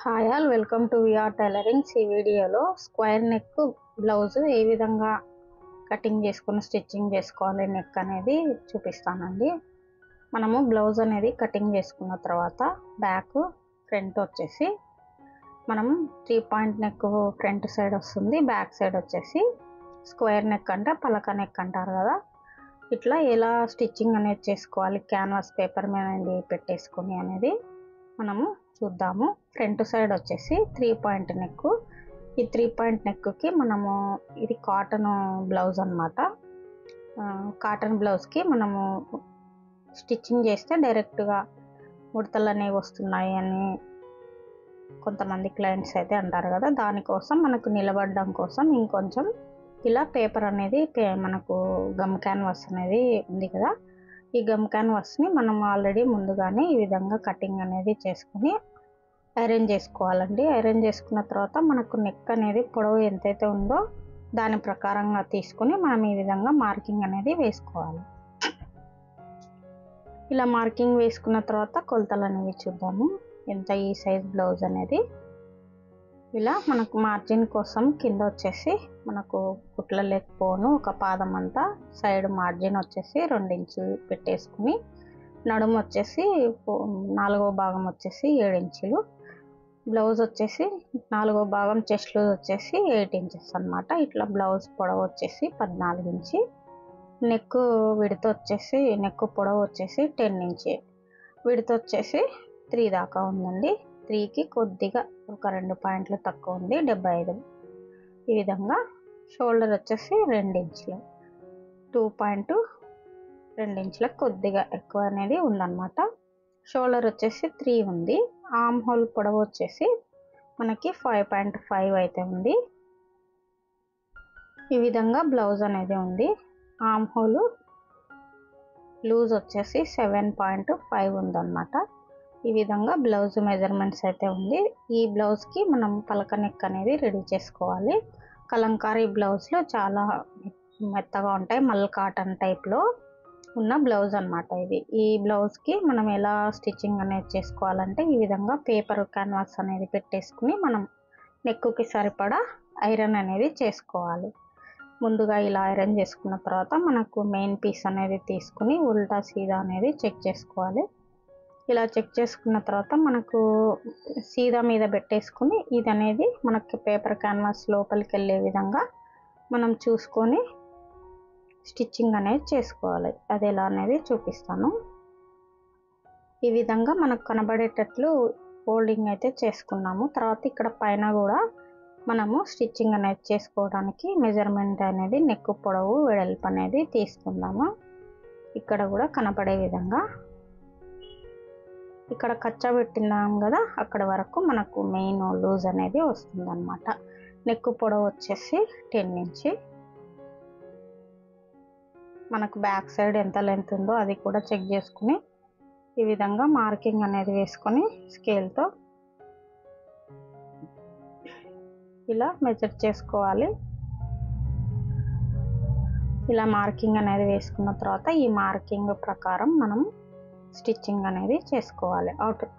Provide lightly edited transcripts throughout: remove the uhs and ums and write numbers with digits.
Hi all, welcome to VR tailorings. ఈ వీడియోలో square neck blouse ఏ విధంగా కటింగ్ చేసుకుని స్టిచ్చింగ్ చేసుకోవాలి నెక్ అనేది చూపిస్తానండి. మనము బ్లౌజ్ అనేది కటింగ్ చేసుకున్న తర్వాత బ్యాక్ ఫ్రంట్ వచ్చేసి మనం 3 పాయింట్ నెక్ ఫ్రంట్ సైడ్ వస్తుంది, బ్యాక్ సైడ్ వచ్చేసి స్క్వేర్ నెక్ అంటే పలక నెక్ అంటారు కదా. ఇట్లా ఎలా స్టిచ్చింగ్ అనేది చేసుకోవాలి క్యాన్వాస్ పేపర్ మీద పెట్టేసుకొని అనేది మనము చూద్దాము. ఫ్రంట్ సైడ్ వచ్చేసి 3 పాయింట్ నెక్. ఈ 3 పాయింట్ నెక్కి మనము ఇది కాటన్ బ్లౌజ్ అన్నమాట. కాటన్ బ్లౌజ్కి మనము స్టిచ్చింగ్ చేస్తే డైరెక్ట్గా ముడతలు అనేవి వస్తున్నాయి అని కొంతమంది క్లయింట్స్ అయితే అంటారు కదా. దానికోసం మనకు నిలబడడం కోసం ఇంకొంచెం ఇలా పేపర్ అనేది మనకు గమ్ క్యాన్వాస్ అనేది ఉంది కదా, ఈ గమ్ క్యాన్వాస్ని మనం ఆల్రెడీ ముందుగానే ఈ విధంగా కటింగ్ అనేది చేసుకుని ఐరన్ చేసుకోవాలండి. ఐరన్ చేసుకున్న తర్వాత మనకు నెక్ అనేది పొడవు ఎంతైతే ఉందో దాని ప్రకారంగా తీసుకుని మనం ఈ విధంగా మార్కింగ్ అనేది వేసుకోవాలి. ఇలా మార్కింగ్ వేసుకున్న తర్వాత కొలతలు అనేవి చూద్దాము. ఎంత ఈ సైజ్ బ్లౌజ్ అనేది ఇలా మనకు మార్జిన్ కోసం కింద వచ్చేసి మనకు కుట్ల లేకపోను ఒక పాదం అంతా సైడ్ మార్జిన్ వచ్చేసి 2 ఇంచులు పెట్టేసుకుని, నడుము వచ్చేసి 4వ భాగం వచ్చేసి 7 ఇంచులు, బ్లౌజ్ వచ్చేసి 4వ భాగం చెస్ట్ లూజ్ వచ్చేసి 8 ఇంచెస్ అనమాట. ఇట్లా బ్లౌజ్ పొడవు వచ్చేసి 14 ఇంచి, నెక్ విడత వచ్చేసి నెక్ పొడవు వచ్చేసి 10 ఇంచి, విడత వచ్చేసి 3 దాకా ఉందండి. 3కి కొద్దిగా ఒక 2 పాయింట్లు తక్కువ ఉంది, 75. ఈ విధంగా షోల్డర్ వచ్చేసి 2 ఇంచులు, 2 ఇంచులకు కొద్దిగా ఎక్కువ అనేది ఉందన్నమాట. షోల్డర్ వచ్చేసి 3 ఉంది. ఆర్మ్ హోల్ పొడవు వచ్చేసి మనకి 5.5 అయితే ఉంది. ఈ విధంగా బ్లౌజ్ అనేది ఉంది. ఆర్మ్ హోల్ లూజ్ వచ్చేసి 7.5 ఉందన్నమాట. ఈ విధంగా బ్లౌజ్ మెజర్మెంట్స్ అయితే ఉంది. ఈ బ్లౌజ్కి మనం పలక నెక్ అనేది రెడీ చేసుకోవాలి. కలంకారీ బ్లౌజ్లో చాలా మెత్తగా ఉంటాయి, మల్ కాటన్ టైప్లో ఉన్న బ్లౌజ్ అన్నమాట ఇది. ఈ బ్లౌజ్కి మనం ఎలా స్టిచ్చింగ్ అనేది చేసుకోవాలంటే ఈ విధంగా పేపర్ క్యాన్వాస్ అనేది పెట్టేసుకుని మనం నెక్కి సరిపడా ఐరన్ అనేది చేసుకోవాలి. ముందుగా ఇలా ఐరన్ చేసుకున్న తర్వాత మనకు మెయిన్ పీస్ అనేది తీసుకుని ఉల్టా సీదా అనేది చెక్ చేసుకోవాలి. ఇలా చెక్ చేసుకున్న తర్వాత మనకు సీదా మీద పెట్టేసుకుని ఇది అనేది మనకి పేపర్ క్యాన్వాస్ లోపలికి వెళ్ళే విధంగా మనం చూసుకొని స్టిచ్చింగ్ అనేది చేసుకోవాలి. అది ఎలా అనేది చూపిస్తాను. ఈ విధంగా మనకు కనబడేటట్లు ఫోల్డింగ్ అయితే చేసుకున్నాము. తర్వాత ఇక్కడ పైన కూడా మనము స్టిచ్చింగ్ అనేది చేసుకోవడానికి మెజర్మెంట్ అనేది నెక్ పొడవు వెడల్పు అనేది తీసుకుందాము. ఇక్కడ కూడా కనపడే విధంగా ఇక్కడ కచ్చా పెట్టినాం కదా, అక్కడ వరకు మనకు మెయిన్ లూజ్ అనేది వస్తుంది అన్నమాట. నెక్ పొడవు వచ్చేసి 10 ఇంచి. మనకు బ్యాక్ సైడ్ ఎంత లెంత్ ఉందో అది కూడా చెక్ చేసుకుని ఈ విధంగా మార్కింగ్ అనేది వేసుకొని స్కేల్తో ఇలా మెజర్ చేసుకోవాలి. ఇలా మార్కింగ్ అనేది వేసుకున్న తర్వాత ఈ మార్కింగ్ ప్రకారం మనం స్టిచ్చింగ్ అనేది చేసుకోవాలి.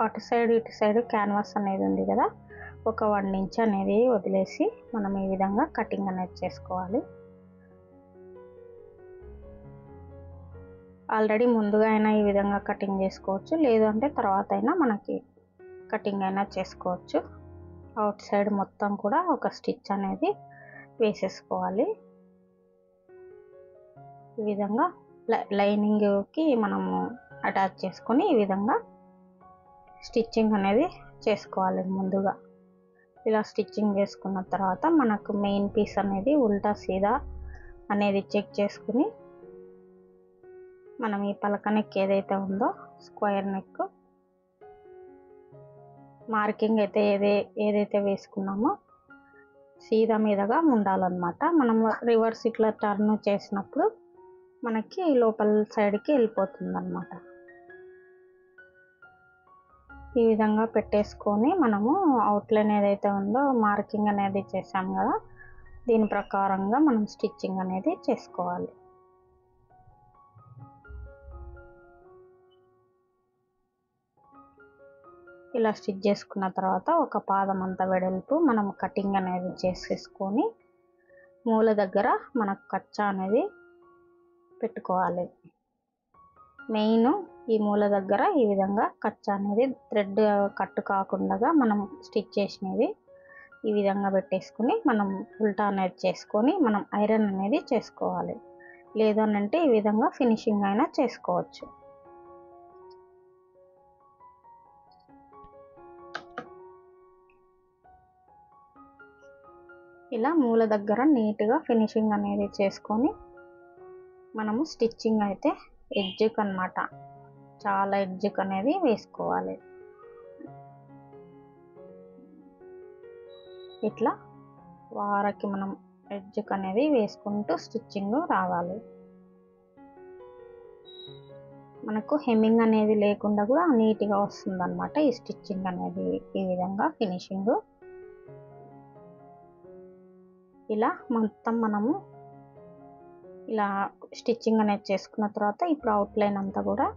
అటు సైడ్ ఇటు సైడ్ క్యాన్వాస్ అనేది ఉంది కదా, ఒక 1 ఇంచ్ అనేది వదిలేసి మనం ఈ విధంగా కటింగ్ అనేది చేసుకోవాలి. ఆల్రెడీ ముందుగా అయినా ఈ విధంగా కటింగ్ చేసుకోవచ్చు, లేదు అంటే తర్వాత అయినా మనకి కటింగ్ అయినా చేసుకోవచ్చు. అవుట్ సైడ్ మొత్తం కూడా ఒక స్టిచ్ అనేది వేసేసుకోవాలి. ఈ విధంగా లైనింగ్కి మనము అటాచ్ చేసుకొని ఈ విధంగా స్టిచ్చింగ్ అనేది చేసుకోవాలి. ముందుగా ఇలా స్టిచ్చింగ్ చేసుకున్న తర్వాత మనకు మెయిన్ పీస్ అనేది ఉల్టా సీదా అనేది చెక్ చేసుకుని మనం ఈ పలక నెక్ ఏదైతే ఉందో స్క్వేర్ నెక్ మార్కింగ్ అయితే ఏదైతే వేసుకున్నామో సీదా మీదగా ఉండాలన్నమాట. మనం రివర్స్ ఇట్లా టర్న్ చేసినప్పుడు మనకి లోపల సైడ్కి వెళ్ళిపోతుంది అన్నమాట. ఈ విధంగా పెట్టేసుకొని మనము అవుట్లైన్ ఏదైతే ఉందో మార్కింగ్ అనేది చేసాం కదా, దీని ప్రకారంగా మనం స్టిచ్చింగ్ అనేది చేసుకోవాలి. ఇలా స్టిచ్ చేసుకున్న తర్వాత ఒక పాదం అంత వెడల్పు మనం కటింగ్ అనేది చేసేసుకొని మూల దగ్గర మనకు కచ్చా అనేది పెట్టుకోవాలి. మెయిన్ ఈ మూల దగ్గర ఈ విధంగా కచ్చా అనేది థ్రెడ్ కట్ కాకుండా మనం స్టిచ్ చేసినది ఈ విధంగా పెట్టేసుకుని మనం ఉల్టా అనేది చేసుకొని మనం ఐరన్ అనేది చేసుకోవాలి. లేదు అని అంటే ఈ విధంగా ఫినిషింగ్ అయినా చేసుకోవచ్చు. ఇలా మూల దగ్గర నీట్గా ఫినిషింగ్ అనేది చేసుకొని మనము స్టిచ్చింగ్ అయితే ఎడ్జ్కి అన్నమాట, చాలా ఎడ్జ్కి అనేది వేసుకోవాలి. ఇట్లా వారకి మనం ఎడ్జ్కి అనేది వేసుకుంటూ స్టిచ్చింగ్ రావాలి. మనకు హెమ్మింగ్ అనేది లేకుండా కూడా నీట్గా వస్తుంది అన్నమాట ఈ స్టిచ్చింగ్ అనేది. ఈ విధంగా ఫినిషింగ్ ఇలా మొత్తం మనము ఇలా స్టిచ్చింగ్ అనేది చేసుకున్న తర్వాత ఇప్పుడు అవుట్లైన్ అంతా కూడా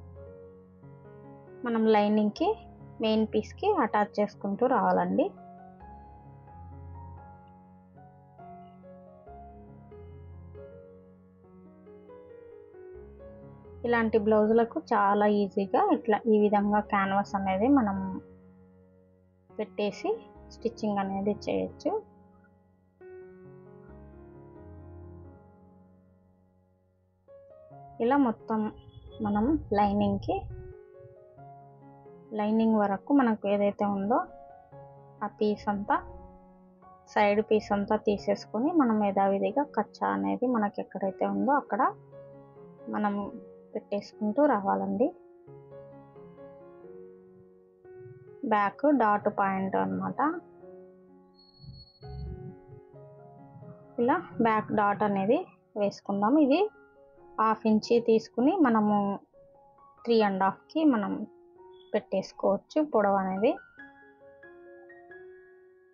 మనం లైనింగ్కి మెయిన్ పీస్కి అటాచ్ చేసుకుంటూ రావాలండి. ఇలాంటి బ్లౌజులకు చాలా ఈజీగా ఇట్లా ఈ విధంగా క్యాన్వాస్ అనేది మనం పెట్టేసి స్టిచ్చింగ్ అనేది చేయొచ్చు. ఇలా మొత్తం మనం లైనింగ్ వరకు మనకు ఏదైతే ఉందో ఆ పీస్ అంతా సైడ్ పీస్ అంతా తీసేసుకొని మనం యథావిధిగా కచ్చా అనేది మనకి ఎక్కడైతే ఉందో అక్కడ మనం పెట్టేసుకుంటూ రావాలండి. బ్యాక్ డాట్ పాయింట్ అన్నమాట. ఇలా బ్యాక్ డాట్ అనేది వేసుకుందాం. ఇది 1/2 ఇంచ్ తీసుకుని మనము 3.5కి మనం పెట్టేసుకోవచ్చు పొడవు అనేది.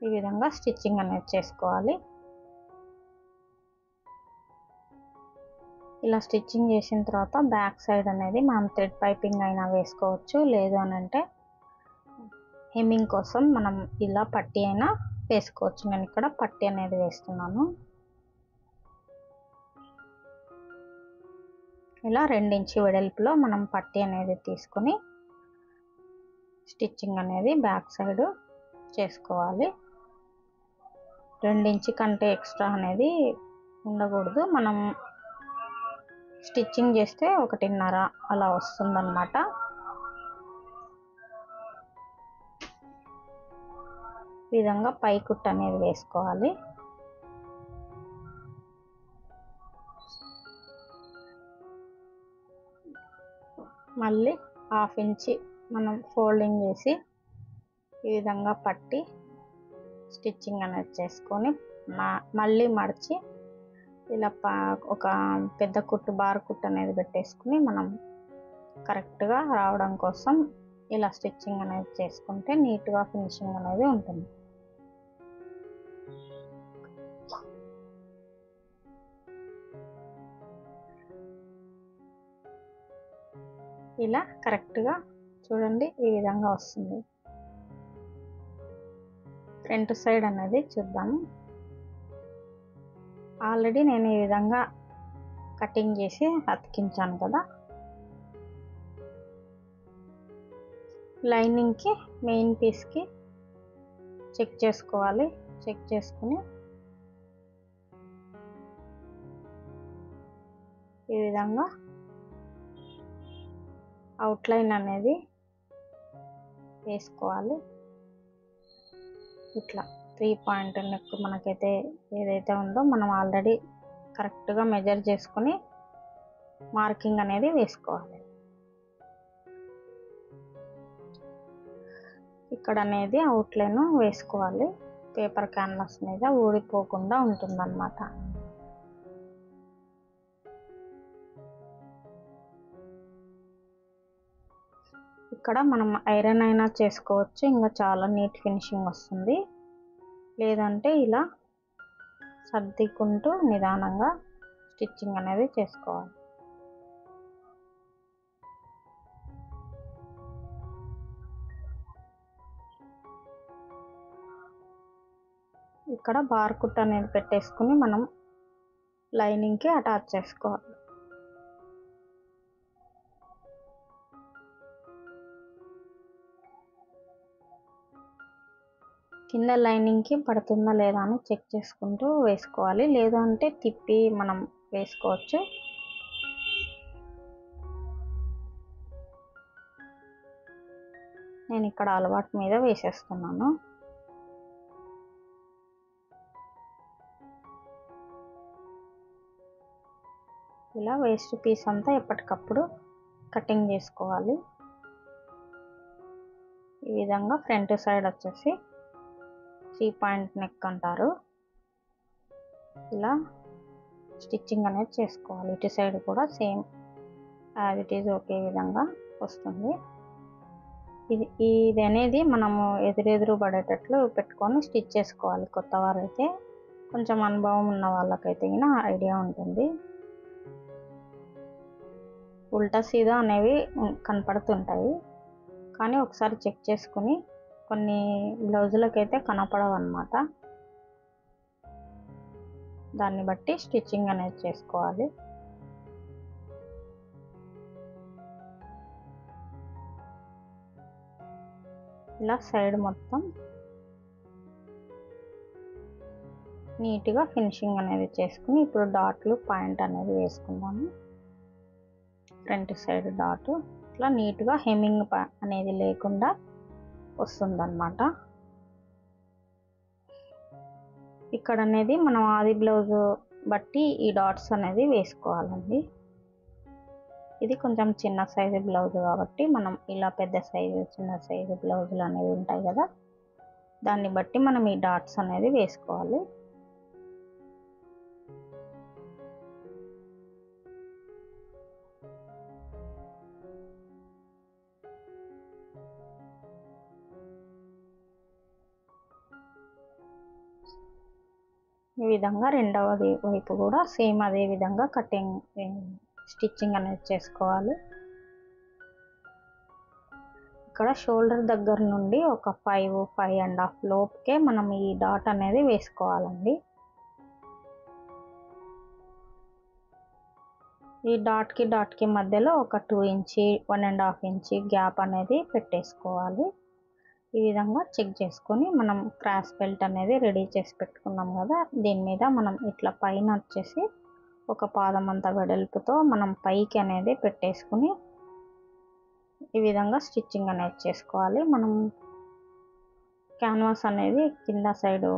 ఈ విధంగా స్టిచ్చింగ్ అనేది చేసుకోవాలి. ఇలా స్టిచ్చింగ్ చేసిన తర్వాత బ్యాక్ సైడ్ అనేది మనం థ్రెడ్ పైపింగ్ అయినా వేసుకోవచ్చు. లేదు అని అంటే హెమ్మింగ్ కోసం మనం ఇలా పట్టీ అయినా వేసుకోవచ్చు. నేను ఇక్కడ పట్టీ అనేది వేస్తున్నాను. ఇలా 2 ఇంచ్ వెడల్పులో మనం పట్టీ అనేది తీసుకొని స్టిచ్చింగ్ అనేది బ్యాక్ సైడ్ చేసుకోవాలి. 2 ఇంచ్ కంటే ఎక్స్ట్రా అనేది ఉండకూడదు. మనం స్టిచ్చింగ్ చేస్తే 1.5 అలా వస్తుందన్నమాట. ఈ విధంగా పై కుట్టు అనేది వేసుకోవాలి. మళ్ళీ 1/2 ఇంచ్ మనం ఫోల్డింగ్ చేసి ఈ విధంగా పట్టి స్టిచ్చింగ్ అనేది చేసుకొని మళ్ళీ మడిచి ఇలా ఒక పెద్ద కుట్టు బార్ కుట్టు అనేది పెట్టేసుకుని మనం కరెక్ట్గా రావడం కోసం ఇలా స్టిచ్చింగ్ అనేది చేసుకుంటే నీట్గా ఫినిషింగ్ అనేది ఉంటుంది. ఇలా కరెక్ట్గా చూడండి ఈ విధంగా వస్తుంది. ఫ్రంట్ సైడ్ అనేది చూద్దాము. ఆల్రెడీ నేను ఈ విధంగా కటింగ్ చేసి అతికించాను కదా. లైనింగ్కి మెయిన్ పీస్కి చెక్ చేసుకోవాలి. చెక్ చేసుకుని ఈ విధంగా అవుట్లైన్ అనేది వేసుకోవాలి. ఇట్లా 3 పాయింట్ నెక్ మనకైతే ఏదైతే ఉందో మనం ఆల్రెడీ కరెక్ట్గా మెజర్ చేసుకొని మార్కింగ్ అనేది వేసుకోవాలి. ఇక్కడ అనేది అవుట్లైన్ వేసుకోవాలి. పేపర్ క్యాన్వాస్ మీద ఊడిపోకుండా ఉంటుందన్నమాట. ఇక్కడ మనం ఐరన్ అయినా చేసుకోవచ్చు, ఇంకా చాలా నీట్ ఫినిషింగ్ వస్తుంది. లేదంటే ఇలా సర్దుకుంటూ నిదానంగా స్టిచ్చింగ్ అనేది చేసుకోవాలి. ఇక్కడ బార్ కుట్ అనేది పెట్టేసుకుని మనం లైనింగ్కి అటాచ్ చేసుకోవాలి. కింద లైనింగ్కి పడుతుందా లేదా అని చెక్ చేసుకుంటూ వేసుకోవాలి, లేదు అంటే తిప్పి మనం వేసుకోవచ్చు. నేను ఇక్కడ అలవాటు మీద వేసేస్తున్నాను. ఇలా వేస్ట్ పీస్ అంతా ఎప్పటికప్పుడు కటింగ్ చేసుకోవాలి. ఈ విధంగా ఫ్రంట్ సైడ్ వచ్చేసి 3 పాయింట్ నెక్ అంటారు. ఇలా స్టిచ్చింగ్ అనేది చేసుకోవాలి. ఇటు సైడ్ కూడా సేమ్ యాజ్ ఇట్ ఈజ్ ఒకే విధంగా వస్తుంది. ఇది అనేది మనము ఎదురెదురు పడేటట్లు పెట్టుకొని స్టిచ్ చేసుకోవాలి. కొత్త వారైతే, కొంచెం అనుభవం ఉన్న వాళ్ళకైతే ఐడియా ఉంటుంది. ఉల్టా సీదా అనేవి కనపడుతుంటాయి, కానీ ఒకసారి చెక్ చేసుకుని కొన్ని బ్లౌజులకైతే కనపడవు అన్నమాట. దాన్ని బట్టి స్టిచ్చింగ్ అనేది చేసుకోవాలి. ఇలా సైడ్ మొత్తం నీట్గా ఫినిషింగ్ అనేది చేసుకుని ఇప్పుడు డాట్లు పాయింట్ అనేది వేసుకుందాము. ఫ్రంట్ సైడ్ డాట్ ఇట్లా నీట్గా హెమ్మింగ్ అనేది లేకుండా వస్తుందన్నమాట. ఇక్కడ అనేది మనం ఆది బ్లౌజ్ బట్టి ఈ డాట్స్ అనేది వేసుకోవాలండి. ఇది కొంచెం చిన్న సైజు బ్లౌజ్ కాబట్టి మనం ఇలా పెద్ద సైజు చిన్న సైజు బ్లౌజులు అనేవి ఉంటాయి కదా, దాన్ని బట్టి మనం ఈ డాట్స్ అనేది వేసుకోవాలి. ఈ విధంగా రెండవది వైపు కూడా సేమ్ అదే విధంగా కటింగ్ స్టిచ్చింగ్ అనేది చేసుకోవాలి. ఇక్కడ షోల్డర్ దగ్గర నుండి ఒక 5.5 లోపుకే మనం ఈ డాట్ అనేది వేసుకోవాలండి. ఈ డాట్కి మధ్యలో ఒక 2 ఇంచ్ 1.5 ఇంచ్ గ్యాప్ అనేది పెట్టేసుకోవాలి. ఈ విధంగా చెక్ చేసుకొని మనం క్రాస్ బెల్ట్ అనేది రెడీ చేసి పెట్టుకున్నాం కదా, దీని మీద మనం ఇట్లా పైన వచ్చేసి ఒక పాదం అంత వెడల్పుతో మనం పైకి అనేది పెట్టేసుకుని ఈ విధంగా స్టిచ్చింగ్ అనేది చేసుకోవాలి. మనం క్యాన్వాస్ అనేది కింద సైడు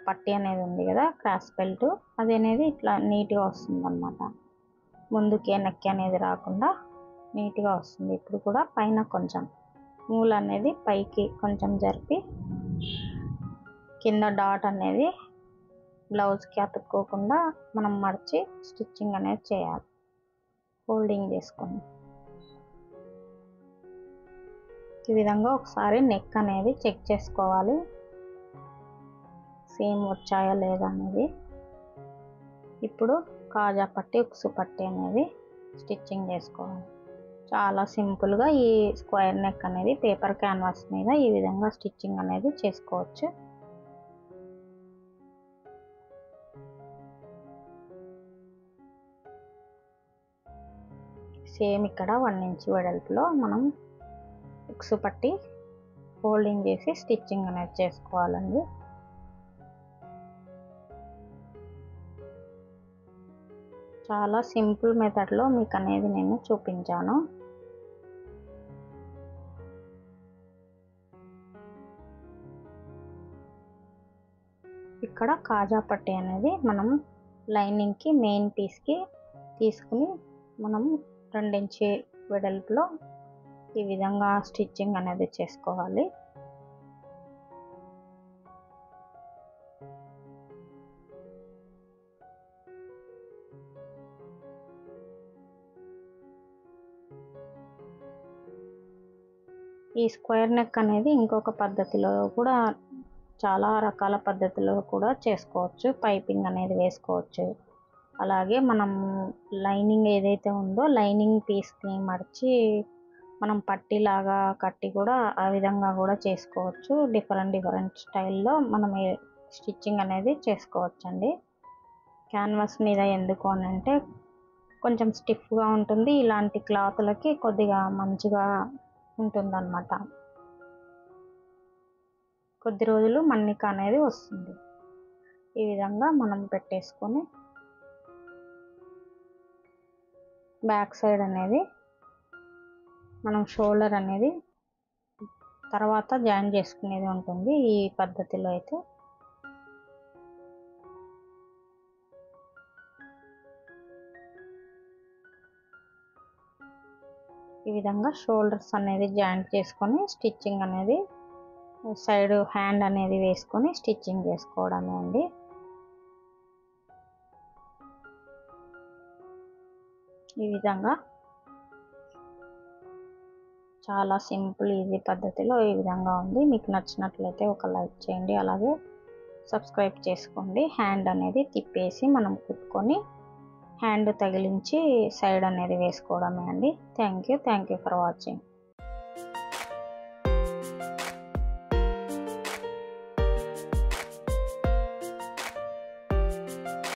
పట్టి అనేది ఉంది కదా క్రాస్ బెల్ట్, అది అనేది ఇట్లా నీట్గా వస్తుంది అన్నమాట. ముందుకి వెనక్కి అనేది రాకుండా నీట్గా వస్తుంది. ఇప్పుడు కూడా పైన కొంచెం మూల అనేది పైకి కొంచెం జరిపి కింద డాట్ అనేది బ్లౌజ్కి అతుక్కోకుండా మనం మడిచి స్టిచ్చింగ్ అనేది చేయాలి, ఫోల్డింగ్ చేసుకొని. ఈ విధంగా ఒకసారి నెక్ అనేది చెక్ చేసుకోవాలి, సేమ్ వచ్చాయా లేదా అనేది. ఇప్పుడు కాజా పట్టి ఉక్సు పట్టి అనేది స్టిచ్చింగ్ చేసుకోవాలి. చాలా సింపుల్గా ఈ స్క్వేర్ నెక్ అనేది పేపర్ క్యాన్వాస్ మీద ఈ విధంగా స్టిచ్చింగ్ అనేది చేసుకోవచ్చు. సేమ్ ఇక్కడ 1 ఇంచ్ వెడల్పులో మనం ఉక్సు పట్టి ఫోల్డింగ్ చేసి స్టిచ్చింగ్ అనేది చేసుకోవాలండి. చాలా సింపుల్ మెథడ్లో మీకు అనేది నేను చూపించాను. ఇక్కడ కాజా పట్టి అనేది మనం లైనింగ్కి మెయిన్ పీస్కి తీసుకుని మనం 2 ఇంచ్ వెడల్పులో ఈ విధంగా స్టిచ్చింగ్ అనేది చేసుకోవాలి. ఈ స్క్వేర్ నెక్ అనేది ఇంకొక పద్ధతిలో కూడా, చాలా రకాల పద్ధతిలో కూడా చేసుకోవచ్చు. పైపింగ్ అనేది వేసుకోవచ్చు. అలాగే మనం లైనింగ్ ఏదైతే ఉందో లైనింగ్ పీస్ని మడిచి మనం పట్టీలాగా కట్టి కూడా ఆ విధంగా కూడా చేసుకోవచ్చు. డిఫరెంట్ స్టైల్లో మనం స్టిచ్చింగ్ అనేది చేసుకోవచ్చండి. క్యాన్వాస్ మీద ఎందుకు అని అంటే కొంచెం స్టిఫ్గా ఉంటుంది, ఇలాంటి క్లాతులకి కొద్దిగా మంచిగా ఉంటుందన్నమాట. కొద్ది రోజులు మన్నిక అనేది వస్తుంది. ఈ విధంగా మనం పెట్టేసుకొని బ్యాక్ సైడ్ అనేది మనం షోల్డర్ అనేది తర్వాత జాయిన్ చేసుకునేది ఉంటుంది. ఈ పద్ధతిలో అయితే ఈ విధంగా షోల్డర్స్ అనేది జాయింట్ చేసుకొని స్టిచ్చింగ్ అనేది సైడ్ హ్యాండ్ అనేది వేసుకొని స్టిచ్చింగ్ చేసుకోవడమే అండి. ఈ విధంగా చాలా సింపుల్ ఈజీ పద్ధతిలో ఈ విధంగా ఉంది. మీకు నచ్చినట్లయితే ఒక లైక్ చేయండి, అలాగే సబ్స్క్రైబ్ చేసుకోండి. హ్యాండ్ అనేది తిప్పేసి మనం కుట్టుకొని హ్యాండ్ తగిలించి సైడ్ అనేది వేసుకోవడమే అండి. Thank you for watching.